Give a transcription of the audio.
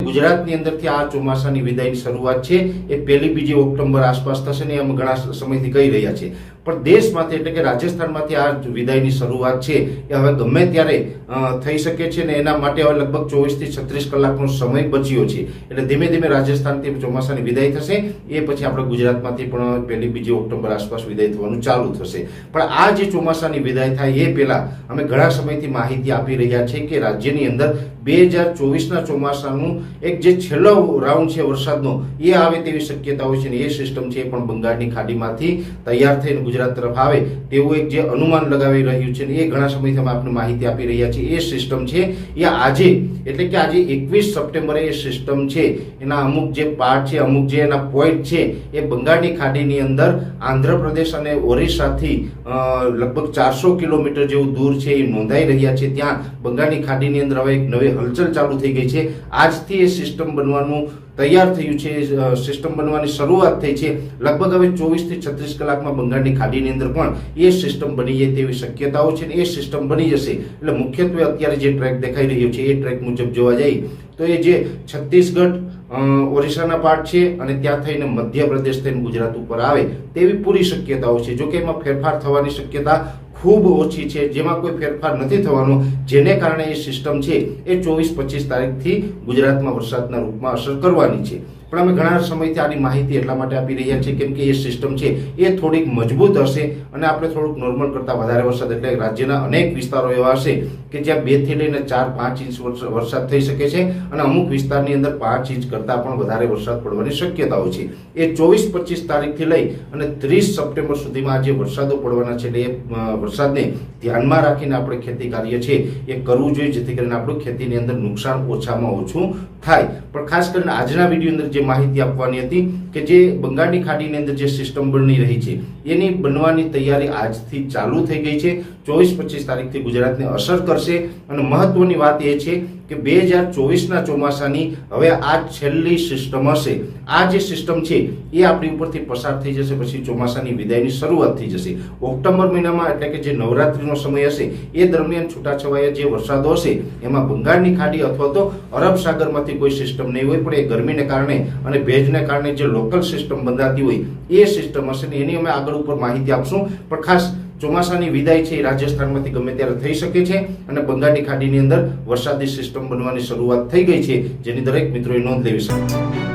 ગુજરાતની અંદરથી આ ચોમાસાની વિદાયની શરૂઆત છે એ 1-2 ઓક્ટોબર આસપાસ થશે ને અમે ઘણા સમયથી કહી રહ્યા છીએ, પણ દેશમાંથી એટલે કે રાજસ્થાનમાંથી આ વિદાયની શરૂઆત છે એ હવે ગમે ત્યારે થઈ શકે છે ને એના માટે હવે લગભગ 24 થી 36 કલાકનો સમય બચ્યો છે. એટલે ધીમે ધીમે રાજસ્થાનથી ચોમાસાની વિદાય થશે, એ પછી આપણે ગુજરાતમાંથી પણ 1-2 ઓક્ટોબર આસપાસ વિદાય થવાનું ચાલુ થશે. પણ આ જે ચોમાસાની વિદાય થાય એ પહેલા અમે ઘણા સમયથી માહિતી આપી રહ્યા છે કે રાજ્યની અંદર 2024ના ચોમાસાનું એક જે છેલ્લો રાઉન્ડ છે વરસાદનો એ આવે તેવી શક્યતાઓ છે ને એ સિસ્ટમ છે એ પણ બંગાળની ખાડીમાંથી તૈયાર થઈને ગુજરાત તરફ આવે તેવું એક જે અનુમાન લગાવી રહ્યું છે ને એ ઘણા સમયથી અમે આપને માહિતી આપી રહ્યા છીએ. એ સિસ્ટમ છે એ આજે એટલે કે આજે 21 સપ્ટેમ્બરે એ સિસ્ટમ છે એના અમુક જે પાર્ટ છે, અમુક જે એના પોઈન્ટ છે એ બંગાળની ખાડીની અંદર આંધ્રપ્રદેશ અને ઓરિસ્સાથી લગભગ 400 કિલોમીટર જેવું દૂર છે એ નોંધાઈ રહ્યા છે. ત્યાં બંગાળની ખાડીની અંદર હવે એક નવી હલચલ ચાલુ થઈ ગઈ છે. આજથી એ સિસ્ટમ બનવાનું તૈયાર થયું છે, સિસ્ટમ બનવાની શરૂઆત થઈ છે. લગભગ હવે 24 થી 36 કલાકમાં બંગાળની ખાડીની અંદર પણ એ સિસ્ટમ બની જાય તેવી શક્યતાઓ છે ને એ સિસ્ટમ બની જશે. એટલે મુખ્યત્વે અત્યારે જે ટ્રેક દેખાઈ રહ્યો છે એ ટ્રેક મુજબ જોવા જઈએ તો એ જે છત્તીસગઢ ઓરિસ્સાના પાર્ટ છે અને ત્યાં થઈને મધ્યપ્રદેશ થઈને ગુજરાત ઉપર આવે તેવી પૂરી શક્યતાઓ છે. જોકે એમાં ફેરફાર થવાની શક્યતા ખૂબ ઓછી છે, જેમાં કોઈ ફેરફાર નથી થવાનો, જેને કારણે એ સિસ્ટમ છે એ 24-25 તારીખથી ગુજરાતમાં વરસાદના રૂપમાં અસર કરવાની છે. પણ અમે ઘણા સમયથી આની માહિતી એટલા માટે આપી રહ્યા છીએ કેમ કે એ સિસ્ટમ છે એ થોડીક મજબૂત હશે અને આપણે થોડુંક નોર્મલ કરતાં વધારે વરસાદ એટલે રાજ્યના અનેક વિસ્તારો એવા હશે કે જ્યાં 2 થી લઈને 4-5 ઇંચ વરસાદ થઈ શકે છે અને અમુક વિસ્તારની અંદર 5 ઇંચ કરતાં પણ વધારે વરસાદ પડવાની શક્યતાઓ છે. એ 24-25 તારીખથી લઈ અને 30 સપ્ટેમ્બર સુધીમાં જે વરસાદો પડવાના છે એટલે એ વરસાદને ધ્યાનમાં રાખીને આપણે ખેતી કાર્ય છે એ કરવું જોઈએ, જેથી કરીને આપણું ખેતીની અંદર નુકસાન ઓછામાં ઓછું થાય. પણ ખાસ કરીને આજના વિડીયો અંદર જે માહિતી આપવાની હતી કે જે બંગાળની ખાડીની અંદર જે સિસ્ટમ બની રહી છે એની બનવાની તૈયારી આજથી ચાલુ થઈ ગઈ છે. 24-25 તારીખથી ગુજરાતને અસર કરશે અને મહત્વની વાત એ છે કે 2024ના ચોમાસાની હવે આ છેલ્લી સિસ્ટમ હશે. આ જે સિસ્ટમ છે એ આપણી ઉપરથી પસાર થઈ જશે, પછી ચોમાસાની વિદાયની શરૂઆત થઈ જશે. ઓક્ટોબર મહિનામાં એટલે કે જે નવરાત્રીનો સમય હશે એ દરમિયાન છૂટાછવાયા જે વરસાદો હશે એમાં બંગાળની ખાડી અથવા તો અરબ સાગરમાંથી કોઈ સિસ્ટમ નહીં હોય, પણ એ ગરમીને કારણે અને ભેજને કારણે જે લોકલ સિસ્ટમ બંધાતી હોય એ સિસ્ટમ હશે ને એની અમે આગળ ઉપર માહિતી આપશું. પણ ખાસ ચોમાસાની વિદાય છે એ રાજસ્થાનમાંથી ગમે ત્યારે થઈ શકે છે અને બંગાળની ખાડીની અંદર વરસાદી સિસ્ટમ બનવાની શરૂઆત થઈ ગઈ છે, જેની દરેક મિત્રોએ નોંધ લેવી શકે.